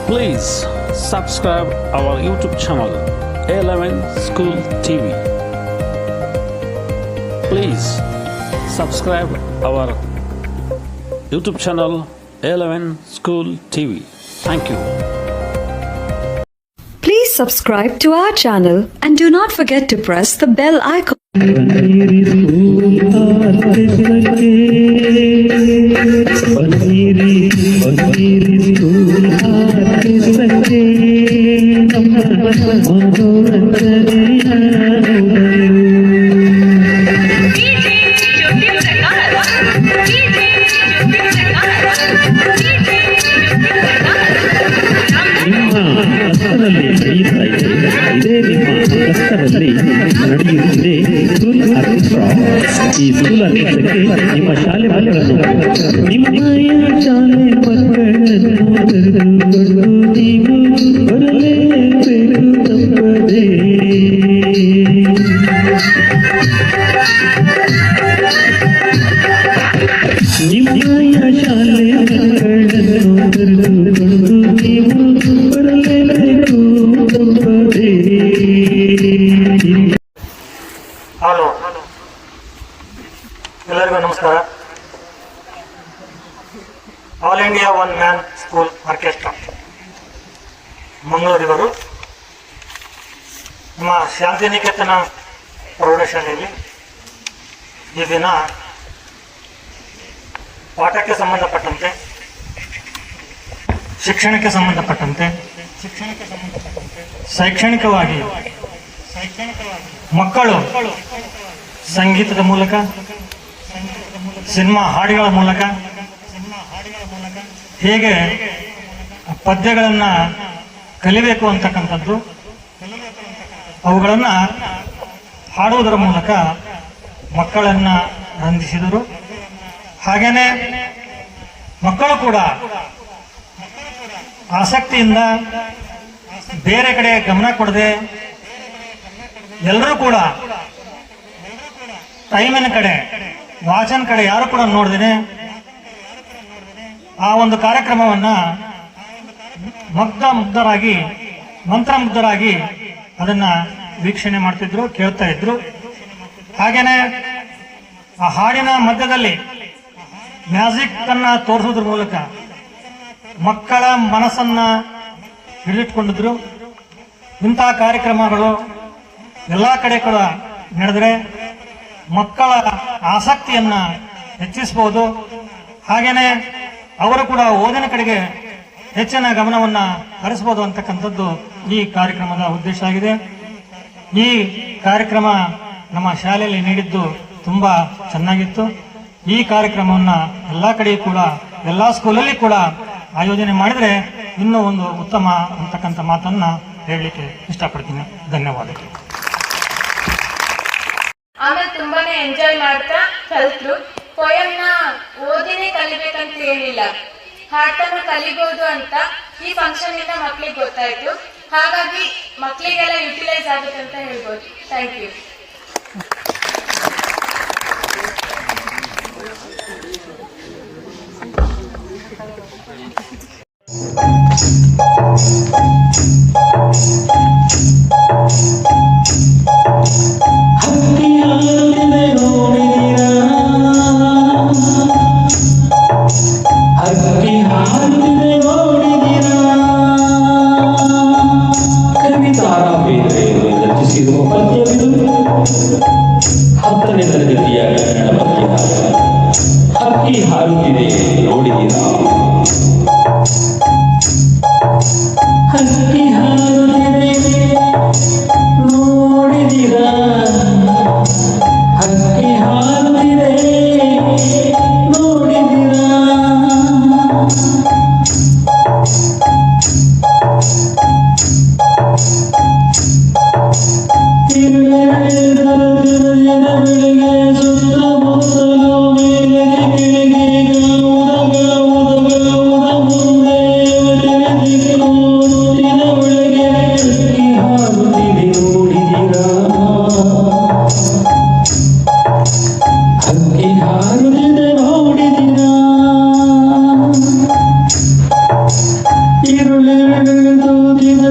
Please subscribe our YouTube channel A11 School TV. Please subscribe our YouTube channel A11 School TV. Thank you. Please subscribe to our channel and do not forget to press the bell icon. ಇದೇ ನಿಮ್ಮ ಕಷ್ಟದಲ್ಲಿ ನಡೆಯುತ್ತಿದೆ school orchestra. ಈ school ಆರ್ಕೆಸ್ಟ್ರಾಕ್ಕೆ ನಿಮ್ಮ ಶಾಲೆ ಮಕ್ಕಳನ್ನು ನಿಮ್ಮಯ ಶಾಲೆ ಮಕ್ಕಳನ್ನು ಕರೆದುಕೊಂಡು ನೀವು ಬರಲೇಬೇಕು ತಪ್ಪದೇ. ನಿಮ್ಮಯ ಶಾಲೆ ಮಕ್ಕಳನ್ನು ಕರೆದುಕೊಂಡು ನೀವು ಬರಲೇಬೇಕು ತಪ್ಪದೇ. ಹಲೋ, ಎಲ್ಲರಿಗೂ ನಮಸ್ಕಾರ. All India one man school orchestra ಮಂಗಳೂರಿವರು ನಮ್ಮ ಶಾಂತಿನಿಕೇತನ ಪ್ರೌಢಶಾಲೆಯಲ್ಲಿ ಈ ದಿನ ಪಾಠಕ್ಕೆ ಸಂಬಂಧಪಟ್ಟಂತೆ ಶಿಕ್ಷಣಕ್ಕೆ ಸಂಬಂಧಪಟ್ಟಂತೆ ಶೈಕ್ಷಣಿಕವಾಗಿ ಮಕ್ಕಳು ಸಂಗೀತದ ಮೂಲಕ, ಸಿನಿಮಾ ಹಾಡುಗಳ ಮೂಲಕ ಹೇಗೆ ಪದ್ಯಗಳನ್ನು ಕಲಿಬೇಕು ಅಂತಕ್ಕಂಥದ್ದು, ಅವುಗಳನ್ನು ಹಾಡುವುದರ ಮೂಲಕ ಮಕ್ಕಳನ್ನು ರಂಜಿಸಿದರು. ಹಾಗೇನೆ ಮಕ್ಕಳು ಕೂಡ ಆಸಕ್ತಿಯಿಂದ ಬೇರೆ ಕಡೆ ಗಮನ ಕೊಡದೆ ಎಲ್ಲರೂ ಕೂಡ ಟೈಮಿನ ಕಡೆ, ವಾಚನ ಕಡೆ ಯಾರು ಕೂಡ ನೋಡ್ದೇನೆ ಆ ಒಂದು ಕಾರ್ಯಕ್ರಮವನ್ನ ಮುಗ್ಧರಾಗಿ, ಮಂತ್ರಮುಗ್ಧರಾಗಿ ಅದನ್ನ ವೀಕ್ಷಣೆ ಮಾಡ್ತಿದ್ರು, ಕೇಳ್ತಾ ಇದ್ರು. ಹಾಗೇನೆ ಆ ಹಾಡಿನ ಮಧ್ಯದಲ್ಲಿ ಮ್ಯಾಜಿಕ್ ಅನ್ನ ತೋರಿಸೋದ್ರ ಮೂಲಕ ಮಕ್ಕಳ ಮನಸ್ಸನ್ನ ಹಿಡಿದಿಟ್ಕೊಂಡಿದ್ರು. ಇಂತಹ ಕಾರ್ಯಕ್ರಮಗಳು ಎಲ್ಲ ಕಡೆ ಕೂಡ ನಡೆದರೆ ಮಕ್ಕಳ ಆಸಕ್ತಿಯನ್ನ ಹೆಚ್ಚಿಸಬಹುದು. ಹಾಗೇನೆ ಅವರು ಕೂಡ ಓದಿನ ಕಡೆಗೆ ಹೆಚ್ಚಿನ ಗಮನವನ್ನ ಹರಿಸಬಹುದು ಅಂತಕ್ಕಂಥದ್ದು ಈ ಕಾರ್ಯಕ್ರಮದ ಉದ್ದೇಶ ಆಗಿದೆ. ಈ ಕಾರ್ಯಕ್ರಮ ನಮ್ಮ ಶಾಲೆಯಲ್ಲಿ ನೀಡಿದ್ದು ತುಂಬಾ ಚೆನ್ನಾಗಿತ್ತು. ಈ ಕಾರ್ಯಕ್ರಮವನ್ನ ಎಲ್ಲ ಕಡೆ ಕೂಡ, ಎಲ್ಲ ಸ್ಕೂಲಲ್ಲಿ ಕೂಡ ಆಯೋಜನೆ ಮಾಡಿದ್ರೆ ಇನ್ನೂ ಒಂದು ಉತ್ತಮ ಅಂತಕ್ಕಂಥ ಮಾತನ್ನ ಹೇಳಲಿಕ್ಕೆ ಇಷ್ಟಪಡ್ತೀನಿ. ಧನ್ಯವಾದಗಳು. ಆಮೇಲೆ ತುಂಬಾನೇ ಎಂಜಾಯ್ ಮಾಡ್ತಾ ಕಲ್ತ್ರು. ಪೊಯಮ್ನ ಓದಿನೇ ಕಲಿಬೇಕಂತ ಏನಿಲ್ಲ, ಹಾಡನ್ನು ಕಲಿಬಹುದು ಅಂತ ಈ ಫಂಕ್ಷನ್ ಇಂದ ಮಕ್ಳಿಗೆ ಗೊತ್ತಾಯ್ತು. ಹಾಗಾಗಿ ಮಕ್ಳಿಗೆಲ್ಲ ಯುಟಿಲೈಸ್ ಆಗುತ್ತೆ ಅಂತ ಹೇಳ್ಬೋದು. Thank you. ರಚಿಸಿರುವ ಪದ್ಯವಿದು 10ನೇ ತರಗತಿಯ ಕನ್ನಡ ಪದ್ಯ. ಹಕ್ಕಿ ಹಾರುತ್ತಿದೆ ನೋಡಿದಿರಾ? ಹಕ್ಕಿ ಹಾರುತ್ತಿದೆ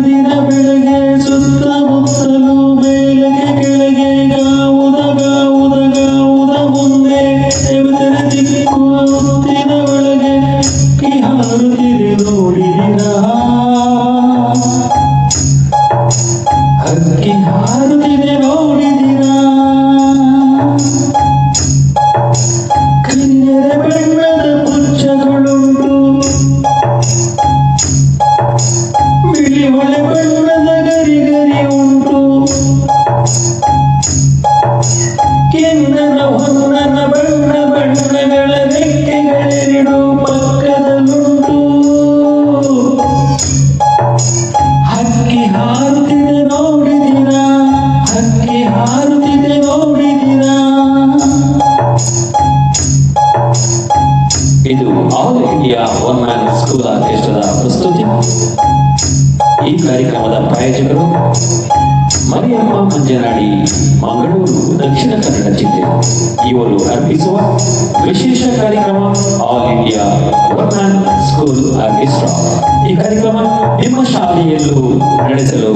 ದಿನ ಬೆಳಗ್ಗೆ ಸುತ್ತಮುತ್ತಲು ಮೇಲೆಗೆ ಕೆಳಗೆ ಗಾವುದ ಗಾವುದ ಗಾವುದ ಮುಂದೆ ದೇವತೆರ ದಿಕ್ಕುವ ಹೊತ್ತಿನ ಒಳಗೆ ಹಕ್ಕಿ ಹಾರುತ್ತಿದೆ ನೋಡಿದಿರಾ ಹಕ್ಕಿ ಹಾರುತ್ತಿದೆ ನೋಡಿದಿರಾ ಕನ್ಯರ ಬಣ್ಣದ ಪುಚ್ಚಗಳುಂಟು ಬಿಳಿ ಹೊಳೆ ಬಣ್ಣದ ಗರಿ ಗರಿ ಉಂಟು ಕೆಂದನ ಹೊನ್ನನ ಬಣ್ಣ ಬಣ್ಣಗಳ ರೆಕ್ಕೆಗಳೆರಡು ಪಕ್ಕದಲ್ಲುಂಟು ಹಕ್ಕಿ ಹಾರುತ್ತಿದೆ ನೋಡಿದಿರಾ ಹಕ್ಕಿ ಹಾರುತ್ತಿದೆ ನೋಡಿದಿರಾ ಇದು all India one man school ಆರ್ಕೆಸ್ಟ್ರಾದ ಪ್ರಸ್ತುತಿ. ಈ ಕಾರ್ಯಕ್ರಮದ ಪ್ರಾಯೋಜಕರು ಮರಿಯಮ್ಮ ಮಂಜನಾಡಿ, ಮಂಗಳೂರು, ದಕ್ಷಿಣ ಕನ್ನಡ ಜಿಲ್ಲೆ. ಇವರು ಅರ್ಪಿಸುವ ವಿಶೇಷ ಕಾರ್ಯಕ್ರಮ all India one man school orchestra. ಈ ಕಾರ್ಯಕ್ರಮ ನಿಮ್ಮ ಶಾಲೆಯಲ್ಲೂ ನಡೆಸಲು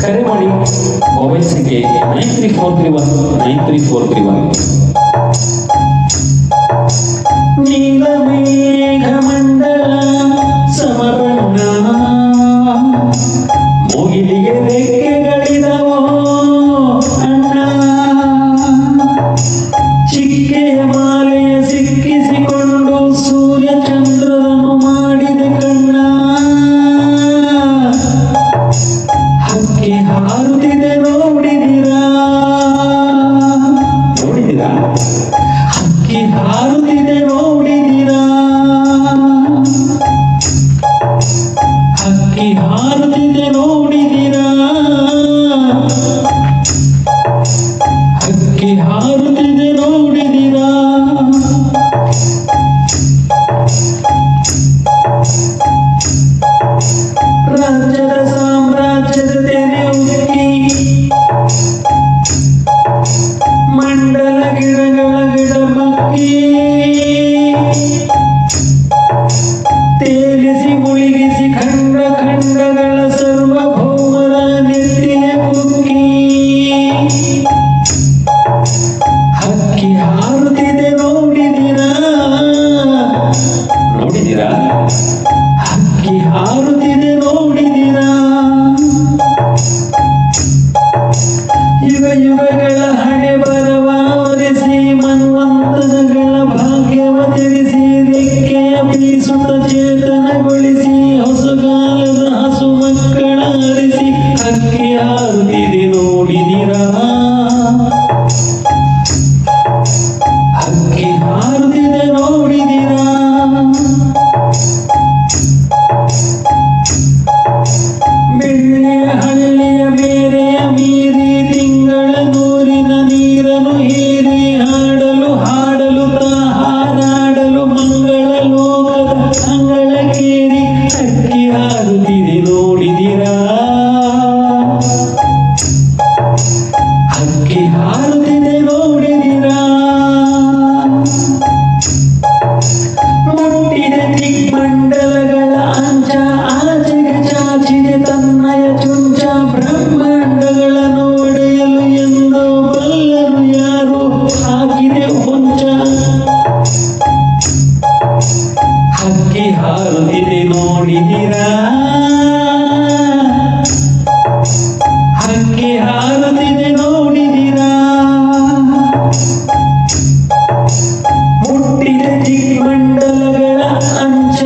ಕರೆ ಮಾಡಿ. ಮೊಬೈಲ್ ಸಂಖ್ಯೆ 9343193431. ನೀಲಮೇಘ ಮಂಡಲ ಸಮಬಣ್ಣ ಮುಗಿಲಿಗೆ ರೆಕ್ಕೆಗಳಿದವೋ ಅಣ್ಣ ಚಿಕ್ಕೆಯ ಮಾಲೆಯ ಸಿಕ್ಕಿಸಿಕೊಂಡು ಸೂರ್ಯ ಚಂದ್ರನು ಮಾಡಿದೆ ಕಣ್ಣ ಹಕ್ಕಿ ಹಾರುತ್ತಿದೆ ನೋಡಿದಿರಾ ನೋಡಿದಿರಾ ಹಕ್ಕಿ ಹಾರುತ್ತಿದೆ ನೋಡಿದಿರಾ ಹಕ್ಕಿ ಹಾರುತ್ತಿದೆ ನೋಡಿದಿರಾ ಹಕ್ಕಿ ಹಾರುತ್ತಿದೆ ನೋಡಿದಿರಾ ರಾಜ್ಯದ ಸಾಮ್ರಾಜ್ಯದ ತೆರೆ ಉಕ್ಕಿ ಮಂಡಲ ಗಿಡಗಳ ಗಿಡಮಕ್ಕಿ ತೇಲಿಸಿ ಮುಳುಗಿಸಿ ಖಂಡ ಖಂಡಗಳ ಸರ್ವಭೌಮರ ನೆತ್ತಿಯ ಕುಕ್ಕಿ ಹಕ್ಕಿ ಹಾರುತ್ತಿದೆ ನೋಡಿದಿರಾ ನೋಡಿದಿರಾ ಹಕ್ಕಿ ಹಾರುತ್ತಿದೆ ನೋಡಿದಿರಾ ಯುಗ ಯುಗಗಳ ಹಣೆ ಬರವಾರಿಸಿ ಮನ್ವಂತರಗಳ ಭಾಗ್ಯವ ತಿಳಿಸಿ ರೆಕ್ಕೆಯ ಬೀಸುತ್ತ ಚೇತನಗೊಳಿಸಿ ಹೊಸಗಾಲದ ಹಸು ಮಕ್ಕಳ ಅರಿಸಿ ಹಕ್ಕಿ ಹಾರುತ್ತಿದೆ ನೋಡಿದಿರಾ ಹಕ್ಕಿ ಹಾರುತ್ತಿದೆ ನೋಡಿದಿರಾ ಬೆಳ್ಳಿಯ ಹಳ್ಳಿಯ ಮೇರೆಯ ಮೀರಿ ತಿಂಗಳ ನೂರಿನ ನೀರನ್ನು ಹೀರಿ ಹಾಡಲು ಹಾಡಲು ಹಾರಾಡಲು ಮಂಗಳ ಲೋಕದ ಅಂಗಳ ಕೇರಿ ಹಕ್ಕಿ ಹಾರುತ್ತಿದೆ ನೋಡಿದಿರಾ ಹಕ್ಕಿ ಹಾರುತ್ತಿದೆ ನೋಡಿದಿರಾ ಮುಟ್ಟಿದೆ ದಿಗ್ಮಂಡಲಗಳ ಅಂಚ ಆಚೆಗೆ ಚಾಚಿದೆ ತನ್ನಯ ಚುಂಚ ಬ್ರಹ್ಮಾಂಡಗಳ ನೋಡೆಯಲು ಎಂದು ಬಲ್ಲರು ಯಾರು ಹಾಕಿದೆ ಹೊಂಚ ಹಕ್ಕಿ ಹಾರುತ್ತಿದೆ ನೋಡಿದಿರಾ ಹಕ್ಕಿ ಹಾರುತ್ತಿದೆ ನೋಡಿದಿರಾ ಮುಟ್ಟಿದೆ ದಿಗ್ಮಂಡಲಗಳ ಅಂಚ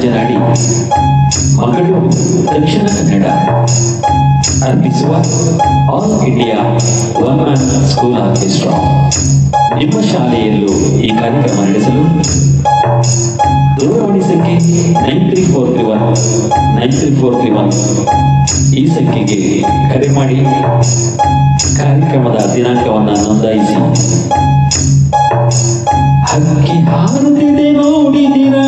ಮಂಜನಾಡಿ ಮಂಗಳೂರು ದಕ್ಷಿಣ ಕನ್ನಡ ಅರ್ಪಿಸುವ all India one man school orchestra. ನಿಮ್ಮ ಶಾಲೆಯಲ್ಲೂ ಈ ಕಾರ್ಯಕ್ರಮ ನಡೆಸಲು ದೂರವಾಣಿ ಸಂಖ್ಯೆ 9343193431 ಈ ಸಂಖ್ಯೆಗೆ ಕರೆ ಮಾಡಿ ಕಾರ್ಯಕ್ರಮದ ದಿನಾಂಕವನ್ನು ನೋಂದಾಯಿಸಿ. ಹಕ್ಕಿ ಹಾರುತ್ತಿದೆ ನೋಡಿದಿರಾ,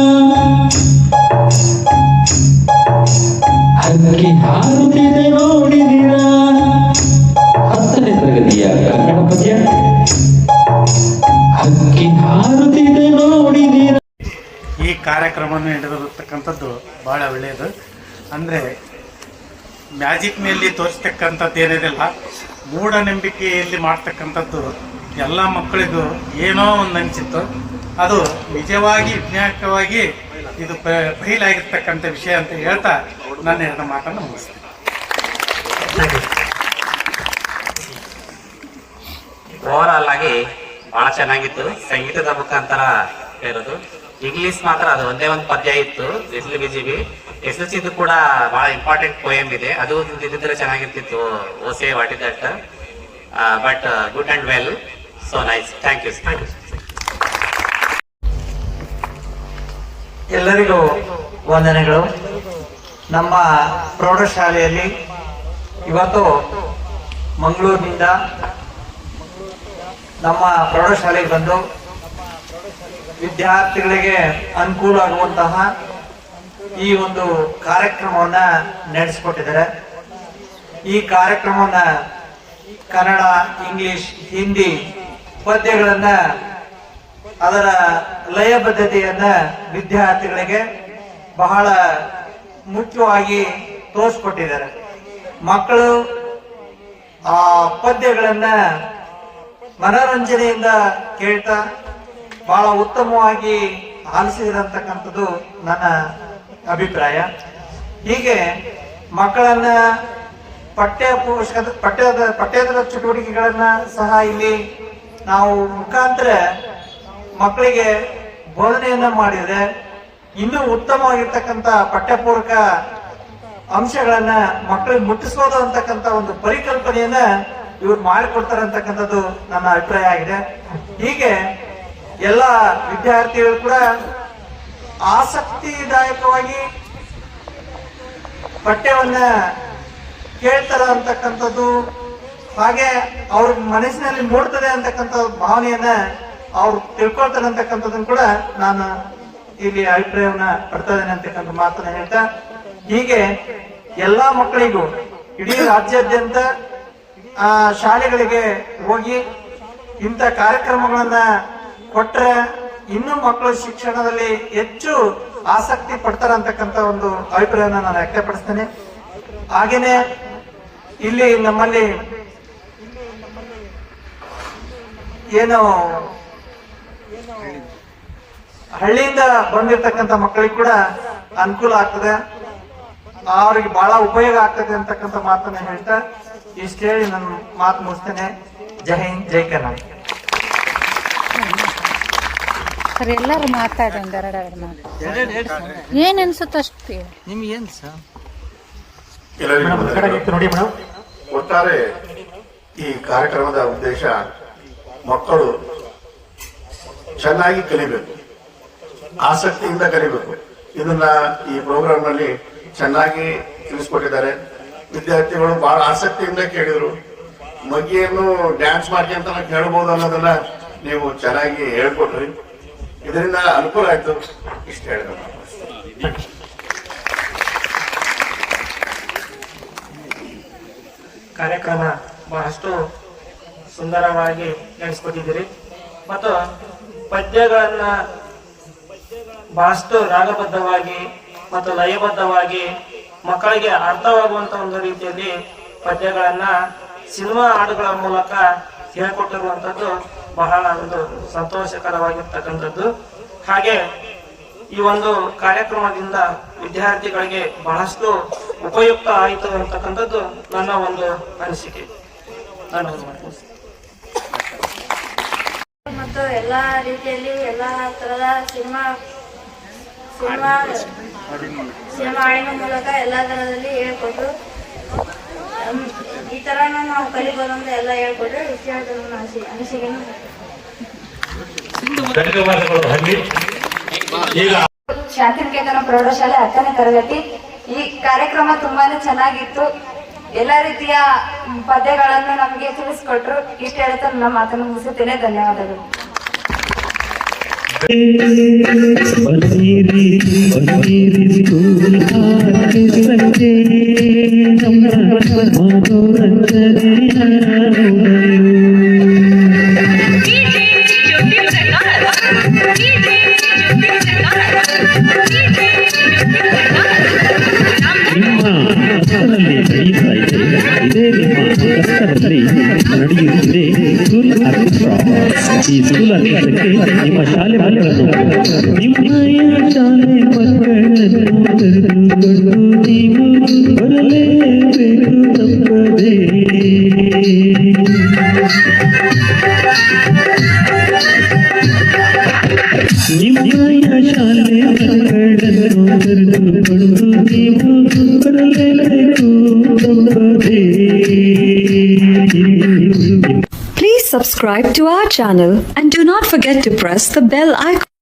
ಹಕ್ಕಿ ಹಾರುತ್ತಿದೆ ನೋಡಿದಿರಾ, 10ನೇ ತರಗತಿಯ ಕನ್ನಡ ಪದ್ಯ. ಹಕ್ಕಿ ಹಾರುತ್ತಿದೆ ನೋಡಿದಿರಾ. ಈ ಕಾರ್ಯಕ್ರಮವನ್ನು ನಡೆದಿರ್ತಕ್ಕಂಥದ್ದು ಭಾಳ ಒಳ್ಳೆಯದು. ಅಂದರೆ ಮ್ಯಾಜಿಕ್ನಲ್ಲಿ ತೋರಿಸ್ತಕ್ಕಂಥದ್ದು ಏನಿದೆಲ್ಲ ಮೂಢನಂಬಿಕೆಯಲ್ಲಿ ಮಾಡ್ತಕ್ಕಂಥದ್ದು ಎಲ್ಲ ಮಕ್ಕಳಿಗೂ ಏನೋ ಒಂದು ಅನಿಸಿತ್ತು. ಅದು ನಿಜವಾಗಿ ವಿಜ್ಞಾನಿಕವಾಗಿ ಇದು ಬಯಲಾಗಿರ್ತಕ್ಕಂಥ ವಿಷಯ ಅಂತ ಹೇಳ್ತಾ ನಾನು 2 ಮಾತನ್ನು ಮುಗಿಸ್ತೀನಿ. ಓವರಾಲ್ ಆಗಿ ಬಹಳ ಚೆನ್ನಾಗಿತ್ತು. ಸಂಗೀತದ ಮುಖಾಂತರ ಇರೋದು. ಇಂಗ್ಲಿಷ್ ಮಾತ್ರ ಅದು ಒಂದೇ ಒಂದು ಪದ್ಯ ಇತ್ತು, SLBGB. SLC ಕೂಡ ಬಹಳ ಇಂಪಾರ್ಟೆಂಟ್ ಪೋಯಮ್ ಇದೆ, ಅದು ಇದ್ದಿದ್ರೆ ಚೆನ್ನಾಗಿರ್ತಿತ್ತು. ಓಸೆ what is that, but good and well, so nice. Thank you. ಎಲ್ಲರಿಗೂ ವಂದನೆಗಳು. ನಮ್ಮ ಪ್ರೌಢಶಾಲೆಯಲ್ಲಿ ಇವತ್ತು ಮಂಗಳೂರಿನಿಂದ ನಮ್ಮ ಪ್ರೌಢಶಾಲೆಗೆ ಬಂದು ವಿದ್ಯಾರ್ಥಿಗಳಿಗೆ ಅನುಕೂಲ ಆಗುವಂತಹ ಈ ಒಂದು ಕಾರ್ಯಕ್ರಮವನ್ನ ನಡೆಸಿಕೊಟ್ಟಿದ್ದಾರೆ. ಈ ಕಾರ್ಯಕ್ರಮವನ್ನ ಕನ್ನಡ, ಇಂಗ್ಲಿಷ್, ಹಿಂದಿ ಪದ್ಯಗಳನ್ನ ಅದರ ಲಯಬದ್ಧತೆಯನ್ನ ವಿದ್ಯಾರ್ಥಿಗಳಿಗೆ ಬಹಳ ಮುಖ್ಯವಾಗಿ ತೋರಿಸ್ಕೊಟ್ಟಿದ್ದಾರೆ. ಮಕ್ಕಳು ಆ ಪದ್ಯಗಳನ್ನ ಮನೋರಂಜನೆಯಿಂದ ಕೇಳ್ತಾ ಬಹಳ ಉತ್ತಮವಾಗಿ ಆಲಿಸಿರಂತಕ್ಕಂಥದ್ದು ನನ್ನ ಅಭಿಪ್ರಾಯ. ಹೀಗೆ ಮಕ್ಕಳನ್ನ ಪಠ್ಯೇತರ ಚಟುವಟಿಕೆಗಳನ್ನ ಸಹ ಇಲ್ಲಿ ನಾವು ಮುಖಾಂತರ ಮಕ್ಕಳಿಗೆ ಬೋಧನೆಯನ್ನ ಮಾಡಿದ್ರೆ ಇನ್ನೂ ಉತ್ತಮವಾಗಿರ್ತಕ್ಕಂಥ ಪಠ್ಯಪೂರಕ ಅಂಶಗಳನ್ನ ಮಕ್ಕಳಿಗೆ ಮುಟ್ಟಿಸೋದು ಅಂತಕ್ಕಂಥ ಒಂದು ಪರಿಕಲ್ಪನೆಯನ್ನ ಇವ್ರು ಮಾಡಿಕೊಡ್ತಾರೆ ಅಂತಕ್ಕಂಥದ್ದು ನನ್ನ ಅಭಿಪ್ರಾಯ ಆಗಿದೆ. ಹೀಗೆ ಎಲ್ಲ ವಿದ್ಯಾರ್ಥಿಗಳು ಕೂಡ ಆಸಕ್ತಿದಾಯಕವಾಗಿ ಪಠ್ಯವನ್ನ ಕೇಳ್ತಾರ ಅಂತಕ್ಕಂಥದ್ದು, ಹಾಗೆ ಅವ್ರ ಮನಸ್ಸಿನಲ್ಲಿ ಮೂಡ್ತದೆ ಅಂತಕ್ಕಂಥ ಭಾವನೆಯನ್ನ ಅವ್ರು ತಿಳ್ಕೊಳ್ತಾರೆ ಅಂತಕ್ಕಂಥದ್ದನ್ನು ಕೂಡ ನಾನು ಇಲ್ಲಿ ಅಭಿಪ್ರಾಯವನ್ನ ಪಡ್ತಾ ಇದ್ದೇನೆ ಅಂತಕ್ಕಂಥ ಮಾತನ್ನ ಹೇಳ್ತಾ, ಹೀಗೆ ಎಲ್ಲಾ ಮಕ್ಕಳಿಗೂ ಇಡೀ ರಾಜ್ಯಾದ್ಯಂತ ಶಾಲೆಗಳಿಗೆ ಹೋಗಿ ಇಂಥ ಕಾರ್ಯಕ್ರಮಗಳನ್ನ ಕೊಟ್ರೆ ಇನ್ನೂ ಮಕ್ಕಳು ಶಿಕ್ಷಣದಲ್ಲಿ ಹೆಚ್ಚು ಆಸಕ್ತಿ ಪಡ್ತಾರೆ ಅಂತಕ್ಕಂಥ ಒಂದು ಅಭಿಪ್ರಾಯನ ನಾನು ವ್ಯಕ್ತಪಡಿಸ್ತೇನೆ. ಹಾಗೇನೆ ಇಲ್ಲಿ ನಮ್ಮಲ್ಲಿ ಏನು ಹಳ್ಳಿಯಿಂದ ಬಂದಿರತಕ್ಕಂಥ ಮಕ್ಕಳಿಗೆ ಕೂಡ ಅನುಕೂಲ ಆಗ್ತದೆ, ಅವ್ರಿಗೆ ಬಹಳ ಉಪಯೋಗ ಆಗ್ತದೆ ಅಂತಕ್ಕಂಥ ಮಾತನ್ನ ಹೇಳ್ತಾ ಇಷ್ಟು ಹೇಳಿ ನನ್ನ ಮಾತು ಮುಗಿಸ್ತೇನೆ. ಜೈ ಹಿಂದ್, ಜೈ ಕರ್ನಾಟಕ. ಸರ್ ಎಲ್ಲರೂ ಮಾತಾಡಿ ಒಂದೆರಡು ಮಾತು ಏನ್ ಅನ್ಸುತ್ತೆ ಅಷ್ಟು ನಿಮ್ಗೇನ್ ಸರ್? ಒಟ್ಟಾರೆ ಈ ಕಾರ್ಯಕ್ರಮದ ಉದ್ದೇಶ ಮಕ್ಕಳು ಚೆನ್ನಾಗಿ ಕಲಿಬೇಕು, ಆಸಕ್ತಿಯಿಂದ ಕಲಿಬೇಕು. ಇದನ್ನ ಈ ಪ್ರೋಗ್ರಾಮ್ ನಲ್ಲಿ ಚೆನ್ನಾಗಿ ತಿಳಿಸ್ಕೊಟ್ಟಿದ್ದಾರೆ. ವಿದ್ಯಾರ್ಥಿಗಳು ಬಹಳ ಆಸಕ್ತಿಯಿಂದ ಕೇಳಿದ್ರು. ಮಗಿಯನ್ನು ಡ್ಯಾನ್ಸ್ ಮಾಡಿ ಅಂತ ಕೇಳಬಹುದು ಅನ್ನೋದನ್ನ ನೀವು ಚೆನ್ನಾಗಿ ಹೇಳ್ಕೊಟ್ರಿ. ಇದರಿಂದ ಅನುಕೂಲ ಆಯ್ತು. ಇಷ್ಟ ಹೇಳಿದ ಕಾರ್ಯಕ್ರಮ ಬಹಳಷ್ಟು ಸುಂದರವಾಗಿ ನಡೆಸಿಕೊಟ್ಟಿದ್ದೀರಿ ಮತ್ತು ಪದ್ಯಗಳನ್ನ ಬಹಳಷ್ಟು ರಾಗಬದ್ಧವಾಗಿ ಮತ್ತು ಲಯಬದ್ಧವಾಗಿ ಮಕ್ಕಳಿಗೆ ಅರ್ಥವಾಗುವಂತ ಒಂದು ರೀತಿಯಲ್ಲಿ ಪದ್ಯಗಳನ್ನ ಸಿನಿಮಾ ಹಾಡುಗಳ ಮೂಲಕ ಹೇಳಿಕೊಟ್ಟಿರುವಂತದ್ದು ಬಹಳ ಒಂದು ಸಂತೋಷಕರವಾಗಿರ್ತಕ್ಕಂಥದ್ದು. ಹಾಗೆ ಈ ಒಂದು ಕಾರ್ಯಕ್ರಮದಿಂದ ವಿದ್ಯಾರ್ಥಿಗಳಿಗೆ ಬಹಳಷ್ಟು ಉಪಯುಕ್ತ ಆಯಿತು ಅಂತಕ್ಕಂಥದ್ದು ನನ್ನ ಒಂದು ಅನಿಸಿಕೆ. ಮತ್ತು ಎಲ್ಲ ರೀತಿಯಲ್ಲಿ ಎಲ್ಲ ತರದ ಸಿನಿಮಾ ಹಾಡಿನ ಮೂಲಕ ಎಲ್ಲ ಥರದಲ್ಲಿ ಹೇಳ್ಕೊಟ್ರು. ಈ ಥರ ನಾವು ಕಲಿಬೋದು ಅಂತ ಎಲ್ಲ ಹೇಳ್ಕೊಟ್ರು. ಇಷ್ಟು ಹೇಳ್ತಾರೆ ನನ್ನ ಅನಿಸಿಕೆನು. ಶಾಂತಿನಿಕೇತನ ಪ್ರೌಢಶಾಲೆ 10ನೇ ತರಗತಿ. ಈ ಕಾರ್ಯಕ್ರಮ ತುಂಬಾನೇ ಚೆನ್ನಾಗಿತ್ತು. ಎಲ್ಲ ರೀತಿಯ ಪದ್ಯಗಳನ್ನು ನಮಗೆ ತಿಳಿಸ್ಕೊಟ್ರು. ಇಷ್ಟ ಹೇಳ್ತಾ ನನ್ನ ಮಾತನ್ನು ಮುಗಿಸುತ್ತೇನೆ. ಧನ್ಯವಾದಗಳು. ಇದೇ ನಿಮ್ಮ ಕಷ್ಟದಲ್ಲಿ ನಡೆಯುತ್ತಿದೆ ಸ್ಕೂಲ್ ಆರ್ಕೆಸ್ಟ್ರಾ. ಈ ಸ್ಕೂಲ್ ಆರ್ಕೆಸ್ಟ್ರಾಕ್ಕೆ ನಿಮ್ಮ ಶಾಲೆ ಮಕ್ಕಳನ್ನು ನಿಮ್ಮಯ ಶಾಲೆ ಮಕ್ಕಳನ್ನು ಕರೆದುಕೊಂಡು ನೀವು ಬರಲೇಬೇಕು ತಪ್ಪದೇ. ನಿಮ್ಮಯ ಶಾಲೆ ಮಕ್ಕಳನ್ನು ಕರೆದುಕೊಂಡು ನೀವು ಬರಲೇಬೇಕು ತಪ್ಪದೇ. Please subscribe to our channel and do not forget to press the bell icon.